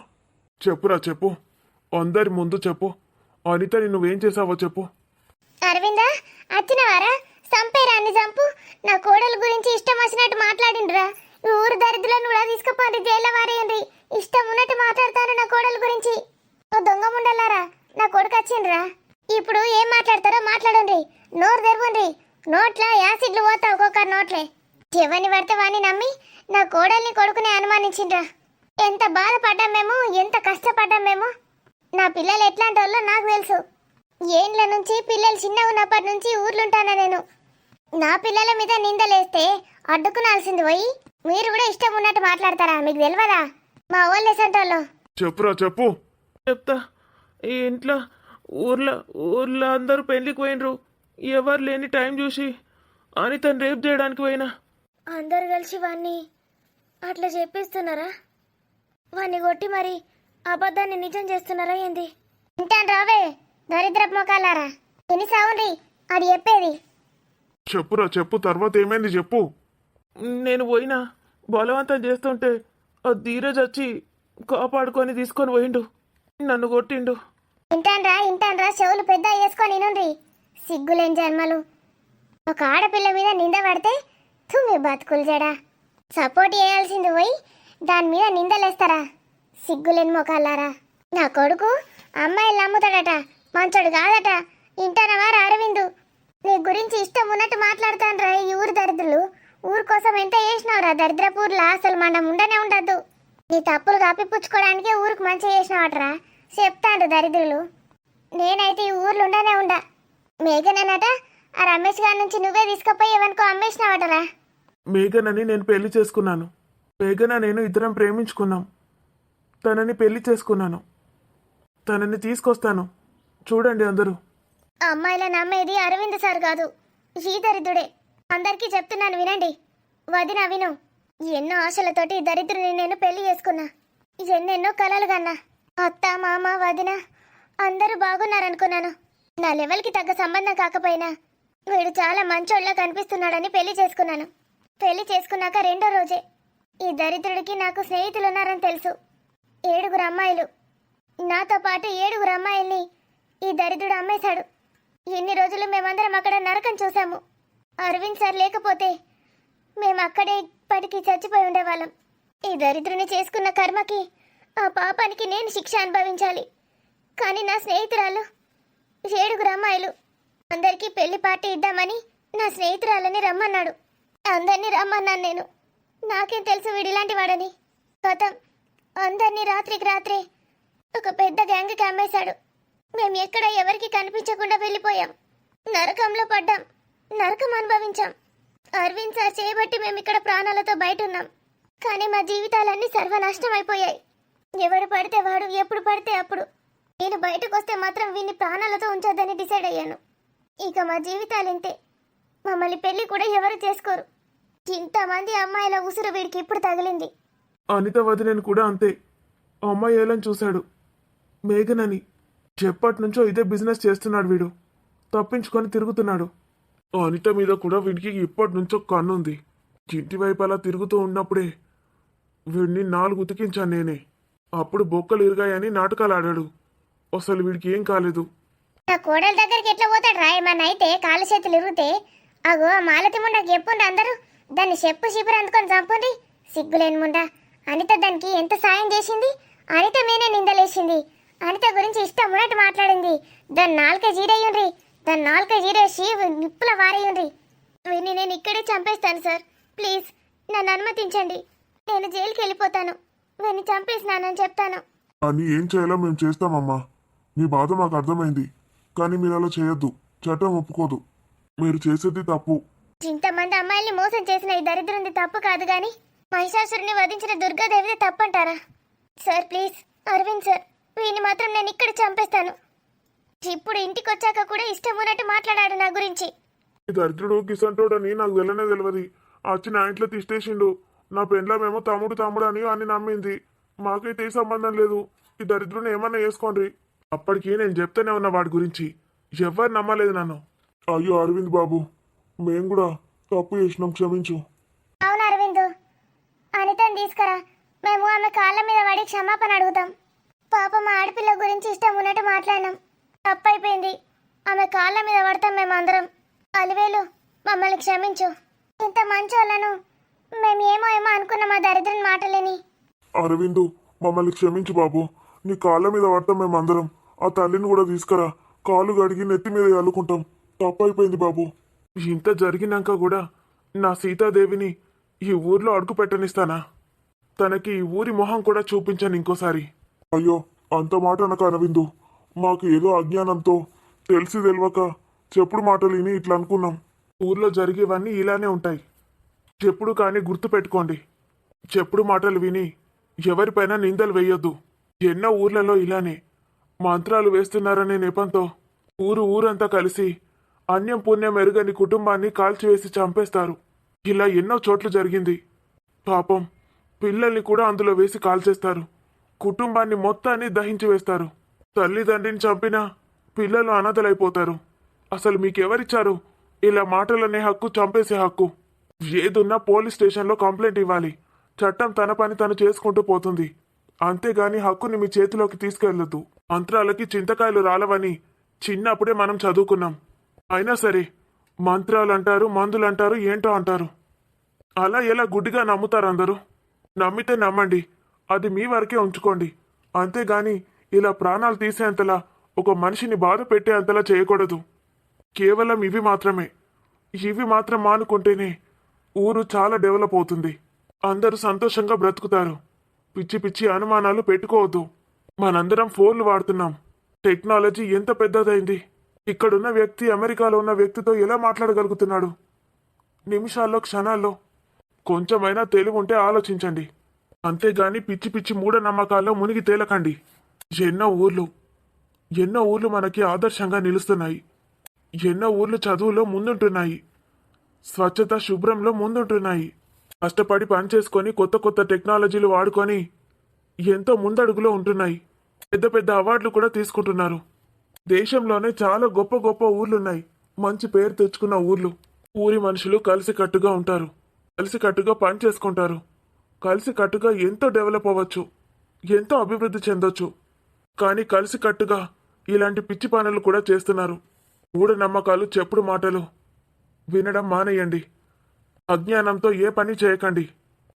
చెప్పురా చెప్పు. అందరి ముందు చెప్పు. అనితని నువ్వేం చేసావో చెప్పు. అరవిందా వచ్చినవారా? చంపేరాన్ని చంపు. నా కోడల గురించి ఇష్టం వచ్చినట్టు మాట్లాడిండ్రా. ఈ ఊరు దరిద్రులను కూడా తీసుకుపోండి, జైల్లో వారేయండి. ఇష్టం ఉన్నట్టు మాట్లాడతారు నా కోడల గురించి. ఓ దొంగ ముండలారా, నా కొడుకు వచ్చిండ్రా. ఇప్పుడు ఏం మాట్లాడతారో మాట్లాడండి. నోరు తెరవండి. నోట్ల యాసిడ్లు పోతా ఒక్కొక్కరు నోట్లే. ఎవరిని పడితే వాడిని నమ్మి నా కోడల్ని కొడుకునే అనుమానించిండ్రా. ఎంత బాధపడ్డాం మేము, ఎంత కష్టపడ్డాం మేము. నా పిల్లలు ఎట్లాంటి వాళ్ళో నాకు తెలుసు. ఏండ్ల నుంచి పిల్లలు చిన్నగా ఉన్నప్పటి నుంచి ఊర్లుంటానా నేను. నా పిల్లల మీద నిందలేస్తే అడ్డుకునాల్సింది పోయి మీరు కూడా ఇష్టం ఉన్నట్టు మాట్లాడతారా? మీకు తెలియదా మా వాళ్ళు ఎసంటోళ్ళు? చెప్పురా చెప్పు. చెప్తా. ఈ ఇంట్లో ఊర్లో అందరూ పెళ్లికి పోయినరు. ఎవరు లేని టైం చూసి అనితను రేపు చేయడానికి పోయినా. అందరు కలిసి వాణ్ణి అట్లా చెప్పిస్తున్నారా? వాణ్ణి కొట్టి మరి అబద్ధాన్ని నిజం చేస్తున్నారా ఏంది? వింటాను రావే దరిద్రపు మొకాలారా, తిని సావుండ్రి అది చెప్పేది. చెప్పురా చెప్పు. తర్వాత ఏమైంది చెప్పు. నేను పోయినా బలవంతం చేస్తుంటే ఆ ధీరజ్ వచ్చి కాపాడుకొని తీసుకొని పోయిండు. నన్ను కొట్టిండు. ఇంటాన్రా చెవులు పెద్ద వేసుకొని వినుండ్రి. సిగ్గులేని జన్మలు. ఒక ఆడపిల్ల మీద నింద పడితే మీ బతుకులు జడా సపోర్ట్ చేయాల్సింది పోయి దాని మీద నిందలేస్తారా? సిగ్గులేని మొకాలారా. నా కొడుకు అమ్మాయిలు నమ్ముతాడట, మంచోడు కాదట. ఇంటానవారా అరవిందు? నీ గురించి ఇష్టం ఉన్నట్టు మాట్లాడుతాన్రా ఈ ఊరు దరిద్రులు. ఊరు కోసం ఎంత చేసినావురా దరిద్రపూర్లా, అసలు మనం ఉండనే ఉండద్దు. నీ తప్పులు కప్పిపుచ్చుకోవడానికే ఊరికి మంచిగా చేసినావటరా చెప్తాండ్రు దరిద్రులు. నేనైతే ఈ ఊర్లో ఉండనే ఉండా. మేఘనట ఆ రమేష్ గారి నుంచి నువ్వే తీసుకుపోయి ఎవరికో అమ్మేసినావటరా. మేఘనని నేను పెళ్లి చేసుకున్నాను. మేఘన నేను ఇద్దరం ప్రేమించుకున్నాం. తనని పెళ్లి చేసుకున్నాను. తనని తీసుకొస్తాను, చూడండి అందరూ. అమ్మాయిల నమ్మేది అరవింద్ సార్ కాదు, ఈ దరిద్రుడే. అందరికీ చెప్తున్నాను వినండి. వదిన విను. ఎన్నో ఆశలతోటి ఈ దరిద్రుని నేను పెళ్లి చేసుకున్నా. ఎన్నెన్నో కలలు కన్నా. అత్త మామ వదిన అందరూ బాగున్నారనుకున్నాను. నా లెవెల్కి తగ్గ సంబంధం కాకపోయినా వీడు చాలా మంచోళ్ళ కనిపిస్తున్నాడని పెళ్లి చేసుకున్నాను. పెళ్లి చేసుకున్నాక రెండో రోజే ఈ దరిద్రుడికి నాకు స్నేహితులున్నారని తెలుసు. 7 అమ్మాయిలు, నాతో పాటు 7 అమ్మాయిల్ని ఈ దరిద్రుడు అమ్మేశాడు. ఎన్ని రోజులు మేమందరం అక్కడ నరకం చూసాము. అరవింద్ సార్ లేకపోతే మేము అక్కడే ఇప్పటికీ చచ్చిపోయి ఉండేవాళ్ళం. ఈ దరిద్రుని చేసుకున్న కర్మకి, ఆ పాపానికి నేను శిక్ష అనుభవించాలి. కానీ నా స్నేహితురాలు 7 అమ్మాయిలు, అందరికీ పెళ్లి పార్టీ ఇద్దామని నా స్నేహితురాలని రమ్మన్నాడు. అందరినీ రమ్మన్నాను నేను. నాకేం తెలుసు వీడిలాంటి వాడని. గతం అందరినీ రాత్రికి రాత్రే ఒక పెద్ద గ్యాంగ్కి అమ్మేశాడు. మేము ఎక్కడ ఎవరికి కనిపించకుండా వెళ్ళిపోయాం. నరకంలో పడ్డాం, నరకం అనుభవించాం. అరవింద్ సార్ చేయబట్టి మేము ఇక్కడ ప్రాణాలతో బయట ఉన్నాం. కానీ మా జీవితాలన్నీ సర్వనాశనం అయిపోయాయి. ఎవడు పడితే వాడు, ఎప్పుడు పడితే అప్పుడు. నేను బయటకు వస్తే మాత్రం వీడిని ప్రాణాలతో ఉంచొద్దని డిసైడ్ అయ్యాను. ఇక మా జీవితాలు ఇంతే. మమ్మల్ని పెళ్లి కూడా ఎవరు చేసుకోరు. ఇంతమంది అమ్మాయిల ఉసురు వీడికి ఇప్పుడు తగిలింది. అనిత వదినని కూడా అంతే. ఆ అమ్మాయి ఏలని చూశాడు, మేఘనని. ఎప్పటి నుంచో ఇదే బిజినెస్ చేస్తున్నాడు వీడు. తప్పించుకొని తిరుగుతున్నాడు. అనిత మీద కూడా వీడికి ఇప్పటి నుంచో కన్నుంది. ఇంటి వైపు అలా తిరుగుతూ ఉన్నప్పుడే వీడిని 4 ఉతికించాను నేనే. అప్పుడు బొక్కలు ఇరిగాయని నాటకాలు ఆడాడు. అసలు వీడికి ఏం కాలేదు. నా కోడల దగ్గరికి ఎట్లా పోతాడు రా? ఏమన్నా అయితే కాలు చేతులు ఇరిగితే అగో మాలతి ముండకి చెప్పుండ్రు అందరూ. దాన్ని చెప్పు శిబిరు అందుకొని చంపుండ్రి. సిగ్గులేని ముండా. అనిత దానికి ఎంత సాయం చేసింది? అనిత మీనే నిందలేసింది. అనిత గురించి ఇష్టం ఉన్నట్టు మాట్లాడింది. దాన్ని 4 జీరేయుండ్రి. దాన్ని 4 జీరేసి నిప్పుల వారేయుండ్రి. వీడిని నేను ఇక్కడే చంపేస్తాను సార్. ప్లీజ్ నన్ను అనుమతించండి. నేను జైలుకి వెళ్ళిపోతాను. వీడిని చంపేసినానని చెప్తాను. అని ఏం చేయాలో మేము చేస్తామమ్మా. మీ బాధ మాకు అర్థమైంది. కానీ మీరు అలా చేయొద్దు. చట్టం ఒప్పుకోదు. మీరు చేసేది తప్పు. ఇంతమంది అమ్మాయిల్ని మోసం చేసిన ఈ దరిద్రుంది తప్పు కాదు గాని మహిషాసురుని వధించిన దుర్గాదేవిదే తప్పంటారా? సార్ ప్లీజ్, అరవింద్ సార్, వీడిని మాత్రం నేను ఇక్కడ చంపేస్తాను. ఇప్పుడు ఇంటికి వచ్చాక కూడా ఇష్టం ఉన్నట్టు మాట్లాడాడు నా గురించి. ఈ దరిద్రుడు కిసంటోడని నాకు తెలియనే తెలియదు. వచ్చి నా ఇంట్లో తిష్టేసిండు. నా పెండ్లమేమో తమ్ముడు అని అని నమ్మింది. మాకైతే ఏ సంబంధం లేదు. ఈ దరిద్రుని ఏమన్నా చేసుకోండి. అప్పటికి నేను చెప్తానే ఉన్నా వాడి గురించి. ఎవరు నమ్మలేదు నన్ను. అయ్యో అరవింద్ బాబు, మేము కూడా తప్పు చేసినాం, క్షమించు. అవును అరవింద్, అనితని తీసుకురా. మేము ఆమె కాళ్ళ మీద పడి క్షమాపణ అడుగుతాం. పాప మా ఆడపిల్ల గురించి ఇష్టం ఉన్నట్టు మాట్లాడినాం. తప్పైపోయింది. ఆమె కాళ్ళ మీద పడతాం మేమందరం. అలివేలు, మమ్మల్ని క్షమించు. ఇంత మంచోళ్ళను మేము ఏమో అనుకున్న మా దరిద్రుని మాటలేని. అరవిందు, మమ్మల్ని క్షమించు బాబు. నీ కాళ్ళ మీద పడతాం మేమందరం. ఆ తల్లిని కూడా తీసుకురా. కాళ్ళు గడిగి నెత్తి మీద చల్లుకుంటాం. తప్పైపోయింది బాబు. ఇంత జరిగినాక కూడా నా సీతాదేవిని ఈ ఊర్లో అడుగు పెట్టనిస్తానా? తనకి ఈ ఊరి మొహం కూడా చూపించాను ఇంకోసారి. అయ్యో, అంత మాట అనక అరవిందు. మాకు ఏదో అజ్ఞానంతో తెలిసి తెలియక చెప్పుడు మాటలు విని ఇట్లా అనుకున్నాం. ఊర్లో జరిగేవన్నీ ఇలానే ఉంటాయి. చెప్పుడు కానీ గుర్తు పెట్టుకోండి. చెప్పుడు మాటలు విని ఎవరిపైనా నిందలు వేయొద్దు. ఎన్నో ఊర్లలో ఇలానే మంత్రాలు వేస్తున్నారనే నెపంతో ఊరంతా కలిసి అన్యం పుణ్యం ఎరుగని కుటుంబాన్ని కాల్చివేసి చంపేస్తారు. ఇలా ఎన్నో చోట్ల జరిగింది. పాపం పిల్లల్ని కూడా అందులో వేసి కాల్చేస్తారు. కుటుంబాన్ని మొత్తాన్ని దహించి వేస్తారు. తల్లిదండ్రిని చంపినా పిల్లలు అనాథలైపోతారు. అసలు మీకెవరిచ్చారు ఇలా మాటలనే హక్కు, చంపేసే హక్కు? ఏదున్నా పోలీస్ స్టేషన్లో కంప్లైంట్ ఇవ్వాలి. చట్టం తన పని తను చేసుకుంటూ పోతుంది. అంతేగాని హక్కుని మీ చేతిలోకి తీసుకెళ్లొద్దు. మంత్రాలకి చింతకాయలు రాలవని చిన్నప్పుడే మనం చదువుకున్నాం. అయినా సరే మంత్రాలు అంటారు, మందులు అంటారు, ఏంటో అంటారు. అలా ఎలా గుడ్డిగా నమ్ముతారు అందరూ? నమ్మితే నమ్మండి, అది మీ వరకే ఉంచుకోండి. అంతేగాని ఇలా ప్రాణాలు తీసేంతలా ఒక మనిషిని బాధ పెట్టేంతలా చేయకూడదు. కేవలం ఇవి మాత్రం మానుకుంటేనే ఊరు చాలా డెవలప్ అవుతుంది. అందరూ సంతోషంగా బ్రతుకుతారు. పిచ్చి పిచ్చి అనుమానాలు పెట్టుకోవద్దు. మనందరం ఫోన్లు వాడుతున్నాం. టెక్నాలజీ ఎంత పెద్దదైంది. ఇక్కడున్న వ్యక్తి అమెరికాలో ఉన్న వ్యక్తితో ఎలా మాట్లాడగలుగుతున్నాడు? నిమిషాల్లో, క్షణాల్లో. కొంచెమైనా తెలివి ఉంటే ఆలోచించండి. అంతేగాని పిచ్చి పిచ్చి మూఢనమ్మకాల్లో మునిగి తేలకండి. ఎన్నో ఊర్లు మనకి ఆదర్శంగా నిలుస్తున్నాయి. ఎన్నో ఊర్లు చదువులో ముందుంటున్నాయి. స్వచ్ఛత, శుభ్రంలో ముందుంటున్నాయి. కష్టపడి పనిచేసుకొని కొత్త కొత్త టెక్నాలజీలు వాడుకొని ఎంతో ముందడుగులో ఉంటున్నాయి. పెద్ద పెద్ద అవార్డులు కూడా తీసుకుంటున్నారు. దేశంలోనే చాలా గొప్ప గొప్ప ఊర్లున్నాయి. మంచి పేరు తెచ్చుకున్న ఊర్లు. ఊరి మనుషులు కలిసికట్టుగా ఉంటారు. కలిసికట్టుగా పని చేసుకుంటారు. కలిసికట్టుగా ఎంతో డెవలప్ అవ్వచ్చు. ఎంతో అభివృద్ధి చెందొచ్చు. కానీ కలిసికట్టుగా ఇలాంటి పిచ్చి పనులు కూడా చేస్తున్నారు. మూఢనమ్మకాలు, చెప్పుడు మాటలు వినడం మానేయండి. అజ్ఞానంతో ఏ పని చేయకండి.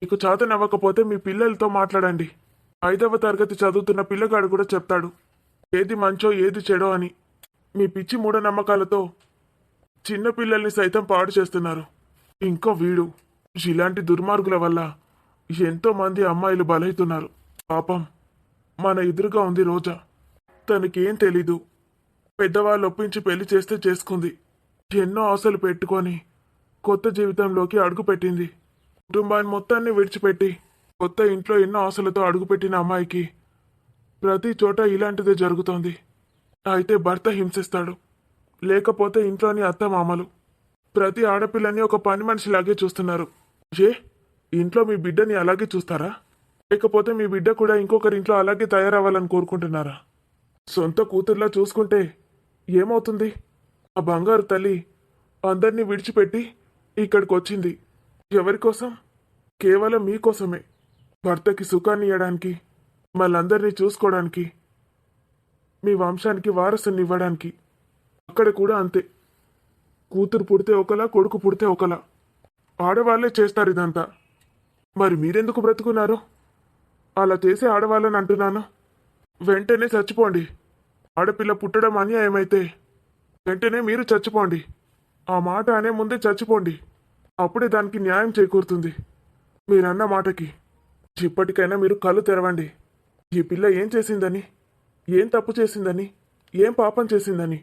మీకు చేతనవ్వకపోతే మీ పిల్లలతో మాట్లాడండి. 5వ తరగతి చదువుతున్న పిల్లగాడు కూడా చెప్తాడు ఏది మంచో ఏది చెడో అని. మీ పిచ్చి మూఢనమ్మకాలతో చిన్న పిల్లల్ని సైతం పాడు చేస్తున్నారు. ఇంకో వీడు. ఇలాంటి దుర్మార్గుల వల్ల ఎంతో మంది అమ్మాయిలు బలవుతున్నారు. పాపం మన ఎదురుగా ఉంది రోజా. తనకేం తెలీదు. పెద్దవాళ్ళు ఒప్పించి పెళ్లి చేస్తే చేసుకుంది. ఎన్నో ఆశలు పెట్టుకొని కొత్త జీవితంలోకి అడుగుపెట్టింది. కుటుంబాన్ని మొత్తాన్ని విడిచిపెట్టి కొత్త ఇంట్లో ఎన్నో ఆశలతో అడుగుపెట్టిన అమ్మాయికి ప్రతి చోట ఇలాంటిదే జరుగుతోంది. అయితే భర్త హింసిస్తాడు. లేకపోతే ఇంట్లోని అత్తమామలు ప్రతి ఆడపిల్లని ఒక పని మనిషిలాగే చూస్తున్నారు. ఇంట్లో మీ బిడ్డని అలాగే చూస్తారా? లేకపోతే మీ బిడ్డ కూడా ఇంకొకరింట్లో అలాగే తయారవ్వాలని కోరుకుంటున్నారా? సొంత కూతుర్లా చూసుకుంటే ఏమవుతుంది? ఆ బంగారు తల్లి అందరినీ విడిచిపెట్టి ఇక్కడికి వచ్చింది. ఎవరి కోసం? కేవలం మీకోసమే. భర్తకి సుఖాన్ని ఇవ్వడానికి, మళ్ళందరినీ చూసుకోవడానికి, మీ వంశానికి వారసుని ఇవ్వడానికి. అక్కడ కూడా అంతే. కూతురు పుడితే ఒకలా, కొడుకు పుడితే ఒకలా. ఆడవాళ్లే చేస్తారు ఇదంతా. మరి మీరెందుకు బ్రతుకున్నారు? అలా చేసే ఆడవాళ్ళని అంటున్నాను. వెంటనే చచ్చిపోండి. ఆడపిల్ల పుట్టడం అన్యాయమైతే వెంటనే మీరు చచ్చిపోండి. ఆ మాట అనే ముందే చచ్చిపోండి. అప్పుడే దానికి న్యాయం చేకూరుతుంది. మీరన్న మాటకి ఇప్పటికైనా మీరు కళ్ళు తెరవండి. ఈ పిల్ల ఏం చేసిందని, ఏం తప్పు చేసిందని, ఏం పాపం చేసిందని.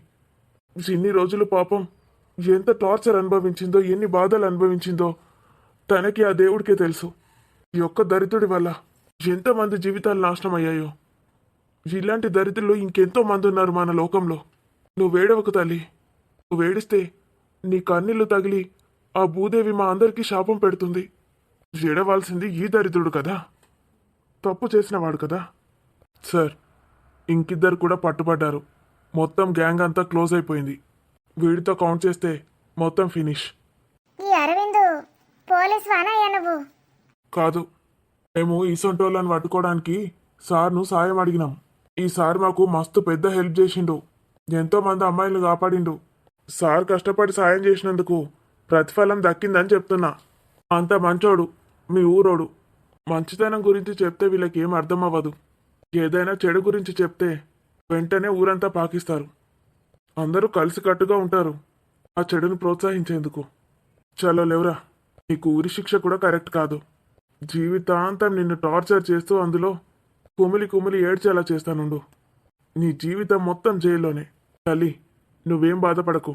ఇన్ని రోజులు పాపం ఎంత టార్చర్ అనుభవించిందో, ఎన్ని బాధలు అనుభవించిందో తనకి ఆ దేవుడికే తెలుసు. ఈ ఒక్క దరిద్రుడి వల్ల ఎంతమంది జీవితాలు నాశనం అయ్యాయో. ఇలాంటి దరిద్రులు ఇంకెంతో మంది ఉన్నారు మన లోకంలో. నువ్వేడవకు తల్లి. నువ్వేడిస్తే నీ కన్నీళ్లు తగిలి ఆ భూదేవి మా అందరికీ శాపం పెడుతుంది. ఏడవాల్సింది ఈ దరిద్రుడు కదా, తప్పు చేసినవాడు కదా. సార్, ఇంకిద్దరు కూడా పట్టుబడ్డారు. మొత్తం గ్యాంగ్ అంతా క్లోజ్ అయిపోయింది. వీడితో కౌంట్ చేస్తే మొత్తం ఫినిష్. ఈ అరవింద్ పోలీస్ వానయ్యా నువ్వు? కాదు, మేము ఈసొంటోళ్ళని పట్టుకోవడానికి సార్ను సాయం అడిగినాం. ఈ సార్ మాకు మస్తు పెద్ద హెల్ప్ చేసిండు. ఎంతో మంది అమ్మాయిలను కాపాడిండు. సార్ కష్టపడి సాయం చేసినందుకు ప్రతిఫలం దక్కిందని చెప్తున్నా. అంత మంచోడు మీ ఊరోడు. మంచితనం గురించి చెప్తే వీళ్ళకి ఏం అర్థం అవ్వదు. ఏదైనా చెడు గురించి చెప్తే వెంటనే ఊరంతా పాకిస్తారు. అందరూ కలిసికట్టుగా ఉంటారు ఆ చెడును ప్రోత్సహించేందుకు. చలో లేవురా, నీకు ఊరి శిక్ష కూడా కరెక్ట్ కాదు. జీవితాంతం నిన్ను టార్చర్ చేస్తూ అందులో కుమిలి కుమిలి ఏడ్చేలా చేస్తానుండు. నీ జీవితం మొత్తం జైల్లోనే. తల్లి, నువ్వేం బాధపడకు.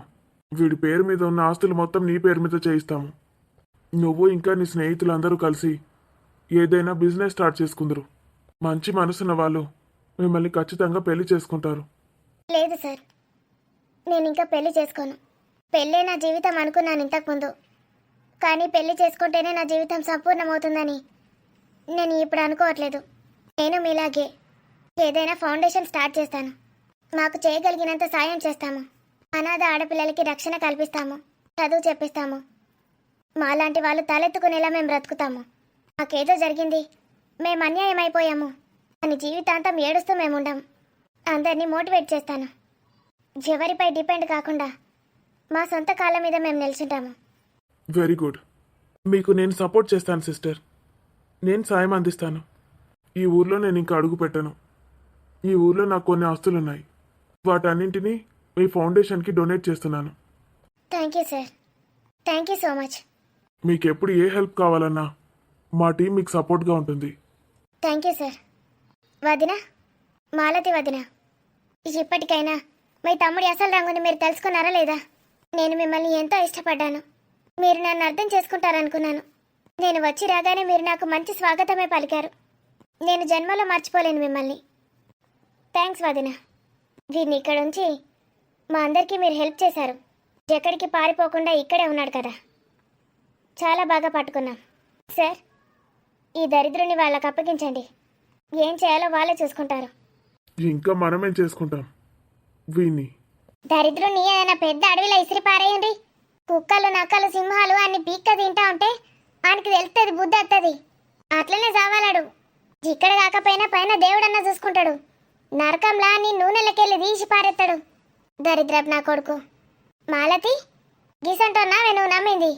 వీడి పేరు మీద ఉన్న ఆస్తులు మొత్తం నీ పేరు మీద చేయిస్తాము. నువ్వు ఇంకా నీ స్నేహితులందరూ కలిసి ఏదైనా బిజినెస్ స్టార్ట్ చేసుకుందరు. మంచి మనసున్న వాళ్ళు మిమ్మల్ని ఖచ్చితంగా పెళ్లి చేసుకుంటారు. లేదు సార్, నేను ఇంకా పెళ్లి చేసుకోను. పెళ్ళే నా జీవితం అనుకున్నాను ఇంతకుముందు. కానీ పెళ్లి చేసుకుంటేనే నా జీవితం సంపూర్ణమవుతుందని నేను ఇప్పుడు అనుకోవట్లేదు. నేను మీలాగే ఏదైనా ఫౌండేషన్ స్టార్ట్ చేస్తాను. మాకు చేయగలిగినంత సాయం చేస్తాము. అనాథ ఆడపిల్లలకి రక్షణ కల్పిస్తాము. చదువు చెప్పిస్తాము. మాలాంటి వాళ్ళు తలెత్తుకునేలా మేము బ్రతుకుతాము. మాకేదో జరిగింది, మేము అన్యాయం అయిపోయాము అని జీవితాంతం ఏడుస్తూ మేము ఉండం. అందరినీ మోటివేట్ చేస్తాను. ఎవరిపై డిపెండ్ కాకుండా మా సొంత కాళ్ళ మీద మేము నిల్చుంటాము. Very good. మీకు నేను సపోర్ట్ చేస్తాను సిస్టర్. నేను సాయం అందిస్తాను. ఈ ఊర్లో నేను ఇంకా అడుగు పెట్టను. ఈ ఊర్లో నాకు కొన్ని ఆస్తులున్నాయి. వాటన్నింటినీ మీ ఫౌండేషన్కి డొనేట్ చేస్తున్నాను. Thank you sir. Thank you so much. మీకు ఎప్పుడు ఏ హెల్ప్ కావాలన్నా మా టీం మీకు సపోర్ట్గా ఉంటుంది. Thank you sir. వదిన, మాలతి వదిన, ఇప్పటికైనా మీ తమ్ముడి అసలు రంగుని మీరు తెలుసుకున్నారా లేదా? నేను మిమ్మల్ని ఎంతో ఇష్టపడ్డాను. మీరు నన్ను అర్థం చేసుకుంటారనుకున్నాను. నేను వచ్చి రాగానే మీరు నాకు మంచి స్వాగతమే పలికారు. నేను జన్మలో మర్చిపోలేను మిమ్మల్ని. థ్యాంక్స్ వదిన. వీడిని ఇక్కడ ఉంచి మా అందరికీ మీరు హెల్ప్ చేశారు. ఎక్కడికి పారిపోకుండా ఇక్కడే ఉన్నాడు కదా, చాలా బాగా పట్టుకున్నాం. సార్, ఈ దరిద్రుని వాళ్ళకి అప్పగించండి. ఏం చేయాలో వాళ్ళే చూసుకుంటారు. ఇంకా మనమేం చేసుకుంటాం వీణ్ణి? దరిద్రుని ఏదైనా పెద్ద అడవిలో ఇసిరి పారేయండి. కుక్కలు, నక్కలు, సింహాలు అన్ని పీక్క తింటా ఉంటే ఆయనకి తెలుస్తుంది, బుద్ధి వస్తుంది. అట్లనే చావాలాడు. ఇక్కడ కాకపోయినా పైన దేవుడన్నా చూసుకుంటాడు. నరకంలా నీ నూనెలకెళ్ళి తీసి పారేస్తాడు. దరిద్రపు నా కొడుకు. మాలతి, గీసంటున్నావే నువ్వు నమ్మింది.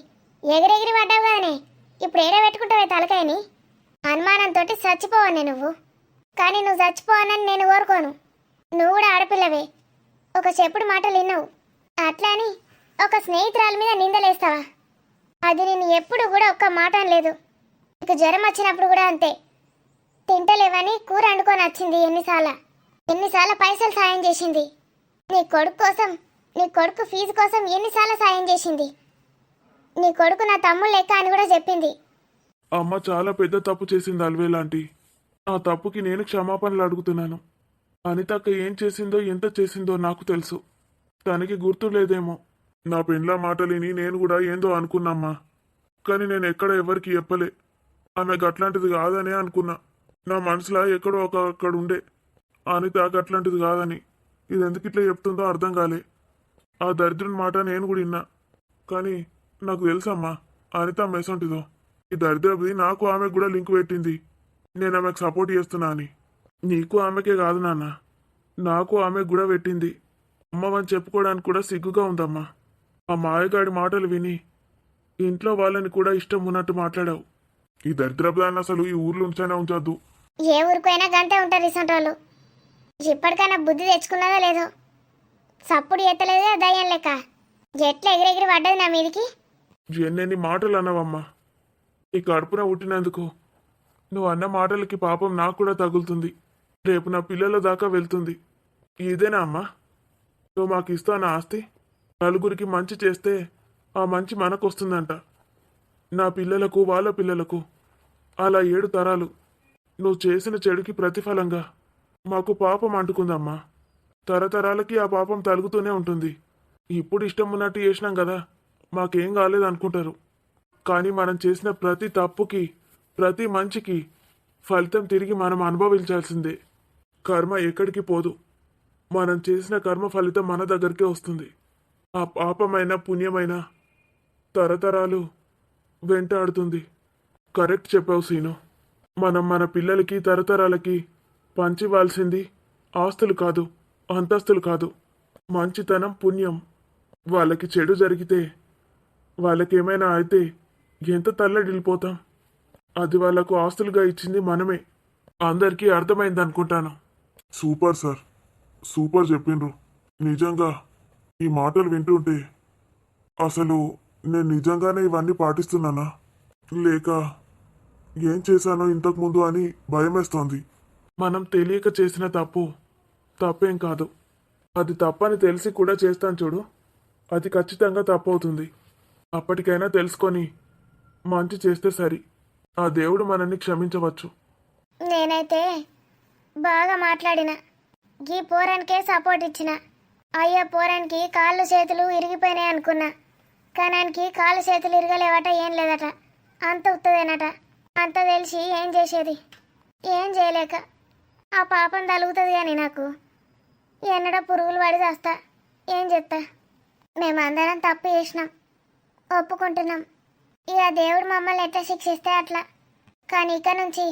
ఎగిరెగిరి పడ్డావు కదనే, ఇప్పుడు ఏడ పెట్టుకుంటావే తలకాయని? అనుమానంతో చచ్చిపోవనే నువ్వు. కానీ నువ్వు చచ్చిపోవనని నేను కోరుకోను. నువ్వు కూడా ఆడపిల్లవే. ఒక చెప్పుడు మాటలు విన్నావు, అట్లా అని ఒక స్నేహితురాల మీద నిందలేస్తావా? అది నేను ఎప్పుడు కూడా ఒక్క మాట అనలేదు. నీకు జ్వరం వచ్చినప్పుడు కూడా అంతే. తింటలేవని కూర వండుకొని వచ్చింది. ఎన్నిసార్లు పైసలు సాయం చేసింది. నీ కొడుకు కోసం, నీ కొడుకు ఫీజు కోసం ఎన్నిసార్లు సాయం చేసింది. నీ కొడుకు నా తమ్ముడు లెక్క అని కూడా చెప్పింది. అమ్మ చాలా పెద్ద తప్పు చేసింది అల్వేలాంటి. ఆ తప్పుకి నేను క్షమాపణలు అడుగుతున్నాను. అనితక్క ఏం చేసిందో ఎంత చేసిందో నాకు తెలుసు. తనకి గుర్తు లేదేమో. నా పెండ్ల మాటలిని నేను కూడా ఏందో అనుకున్నామ్మా. కానీ నేను ఎక్కడ ఎవరికి చెప్పలే. ఆమె గట్లాంటిది కాదనే అనుకున్నా. నా మనసులో ఎక్కడో అక్కడ ఉండే అనిత గట్లాంటిది కాదని. ఇది ఎందుకు ఇట్లా చెప్తుందో అర్థం కాలే. ఆ దరిద్రుని మాట నేను కూడా విన్నా. కానీ నాకు తెలుసమ్మా అనిత మెసంటిదో. ఈ దరిద్రది నాకు ఆమెకు కూడా లింక్ పెట్టింది. నేను ఆమెకు సపోర్ట్ చేస్తున్నా అని. నీకు ఆమెకే కాదు నాన్న, నాకు ఆమెకు కూడా పెట్టింది. అమ్మవని చెప్పుకోవడానికి కూడా సిగ్గుగా ఉందమ్మా. ఆ మాయగాడి మాటలు విని ఇంట్లో వాళ్ళని కూడా ఇష్టం ఉన్నట్టు మాట్లాడావు. ఈ దరిద్రదాన్ని అసలు ఈ ఊర్లో ఉంచానే ఉంచొద్దు. ఏ ఊరికైనా గంటే ఉంటారు ఇసంటోళ్ళు. ఇప్పటికైనా బుద్ధి తెచ్చుకున్నదో లేదో. సప్పుడు ఎత్తలేదే దయ్యం లెక్క. ఎట్లా ఎగిరెగిరి పడ్డది నా మీదికి. ఎన్నెన్ని మాటలు అన్నావమ్మా. ఈ కడుపున పుట్టినందుకు నువ్వు అన్న మాటలకి పాపం నాకు కూడా తగులుతుంది. రేపు నా పిల్లల దాకా వెళ్తుంది. ఇదేనా అమ్మా నువ్వు మాకు ఇస్తానా ఆస్తి? నలుగురికి మంచి చేస్తే ఆ మంచి మనకు వస్తుందంట. నా పిల్లలకు, వాళ్ళ పిల్లలకు, అలా 7 తరాలు నువ్వు చేసిన చెడుకి ప్రతిఫలంగా మాకు పాపం అంటుకుందమ్మా. తరతరాలకి ఆ పాపం తలుగుతూనే ఉంటుంది. ఇప్పుడు ఇష్టం ఉన్నట్టు చేసినాం కదా, మాకేం కాలేదు అనుకుంటారు. కానీ మనం చేసిన ప్రతి తప్పుకి, ప్రతి మంచికి ఫలితం తిరిగి మనం అనుభవించాల్సిందే. కర్మ ఎక్కడికి పోదు. మనం చేసిన కర్మ ఫలితం మన దగ్గరికే వస్తుంది. ఆ పాపమైన పుణ్యమైన తరతరాలు వెంటాడుతుంది. కరెక్ట్ చెప్పావు సీను. మనం మన పిల్లలకి, తరతరాలకి పంచివ్వాల్సింది ఆస్తులు కాదు, అంతస్తులు కాదు, మంచితనం, పుణ్యం. వాళ్ళకి చెడు జరిగితే, వాళ్ళకేమైనా అయితే ఎంత తల్లడిల్లిపోతాం. అది వాళ్ళకు ఆస్తులుగా ఇచ్చింది మనమే. అందరికీ అర్థమైంది అనుకుంటాను. సూపర్ సార్, సూపర్ చెప్పిండ్రు. నిజంగా ఈ మాటలు వింటుంటే అసలు నేను నిజంగానే ఇవన్నీ పాటిస్తున్నానా లేక ఏం చేశానో ఇంతకుముందు అని భయమేస్తోంది. మనం తెలియక చేసిన తప్పేం కాదు. అది తప్పని తెలిసి కూడా చేస్తాను చూడు, అది ఖచ్చితంగా తప్పవుతుంది. అప్పటికైనా తెలుసుకొని మంచి చేస్తే సరి. ఆ దేవుడు మనల్ని క్షమించవచ్చు. నేనైతే బాగా మాట్లాడిన, గీ పోరానికే సపోర్ట్ ఇచ్చిన. అయ్యో పోరానికి కాళ్ళు చేతులు ఇరిగిపోయినాయి అనుకున్నా. కానీ ఆయనకి కాళ్ళు చేతులు ఇరగలేవట, ఏం లేదట, అంత ఉత్తదేనట. అంత తెలిసి ఏం చేసేది? ఏం చేయలేక ఆ పాపం తలుగుతుంది. కానీ నాకు ఎన్నడో పురుగులు పడి చేస్తా. ఏం చెప్తా? మేమందరం తప్పు చేసినాం, ఒప్పుకుంటున్నాం. ఇక దేవుడు మమ్మల్ని ఎట్లా శిక్షిస్తే అట్లా. కానీ ఇక నుంచి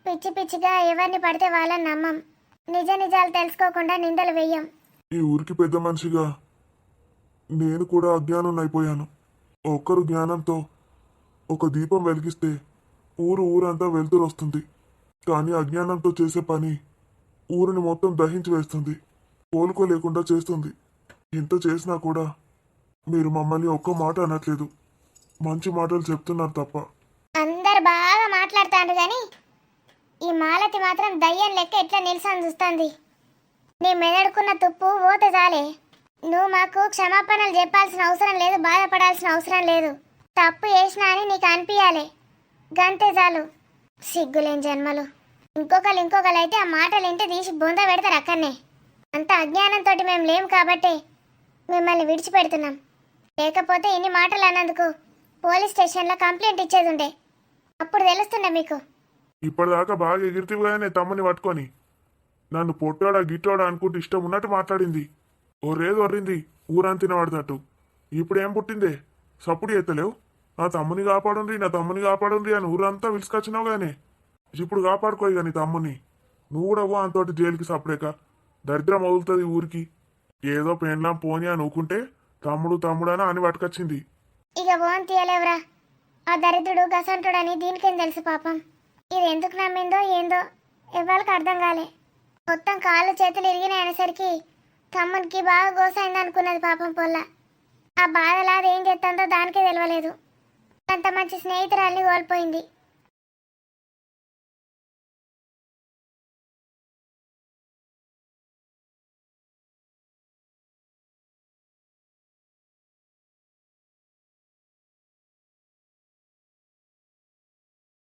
పిచ్చి పిచ్చిగా ఎవరిని పడితే వాళ్ళని నమ్మం. నిజాలు తెలుసుకోకుండా నిందలు వెయ్యం. ఈ ఊరికి పెద్ద మనిషిగా నేను కూడా అజ్ఞానం అయిపోయాను. ఒక్కరు జ్ఞానంతో ఒక దీపం వెలిగిస్తే ఊరంతా వెలుతురు వస్తుంది. కానీ అజ్ఞానంతో చేసే పని ఊరిని మొత్తం దహించి వేస్తుంది, కోలుకోలేకుండా చేస్తుంది. ఇంత చేసినా కూడా మీరు మమ్మల్ని ఒక్క మాట అనట్లేదు, మంచి మాటలు చెప్తున్నారు తప్ప. అందరు బాగా మాట్లాడుతాండ్రు కానీ ఈ మాలతి మాత్రం దయ్యం లెక్క ఎట్లా నిల్సని చూస్తుంది. నీ మెదడుకున్న తుప్పు ఓతే చాలే. నువ్వు మాకు క్షమాపణలు చెప్పాల్సిన అవసరం లేదు, బాధపడాల్సిన అవసరం లేదు. తప్పు చేసినా అని నీకు అనిపించాలి, గంతే చాలు. సిగ్గులేని జన్మలు. ఇంకొకరు అయితే ఆ మాటలు ఇంటి తీసి బొంద పెడతారు అక్కడనే. అంత అజ్ఞానంతో మేము లేము కాబట్టి మిమ్మల్ని విడిచిపెడుతున్నాం. లేకపోతే ఇన్ని మాటలు అన్నందుకు పోలీస్ స్టేషన్లో కంప్లైంట్ ఇచ్చేది ఉండే, అప్పుడు తెలుస్తుండే మీకు. ఇప్పటిదాకా బాగా ఎగిరితివిగానే తమ్ముని పట్టుకొని నన్ను పొట్టోడా గిట్టోడా అనుకుంటూ ఇష్టం ఉన్నట్టు మాట్లాడింది. ఒర్రేది ఒర్రింది ఊరంతా తినబడతట్టు. ఇప్పుడేం పుట్టిందే, సప్పుడు ఎత్తలేవు. నా తమ్ముని కాపాడుండ్రి అని ఊరంతా పిలుచుకొచ్చినావు గానే. ఇప్పుడు కాపాడుకోయి కానీ తమ్ముని. నువ్వు కూడా పో అంతోటి జైలుకి సపరేక. దరిద్రం వదులుతుంది ఊరికి. ఏదో పెండ్లాం పోని అని ఊకుంటే తమ్ముడు అని పట్టుకొచ్చింది. ఇక ఓన్ తీయలేవురా. ఆ దరిద్రుడు గసంటుడని దీనికేం తెలుసు పాపం. ఇది ఎందుకు నమ్మిందో ఏందో ఎవరికి అర్థం కాలే. మొత్తం కాళ్ళు చేతులు ఇరిగినాయి అనేసరికి తమ్మునికి బాగా గోసైంది అనుకున్నది పాపం పొల్ల. ఆ బాధలా అది ఏం చేస్తుందో దానికే తెలియలేదు. అంత మంచి స్నేహితురాల్ని కోల్పోయింది.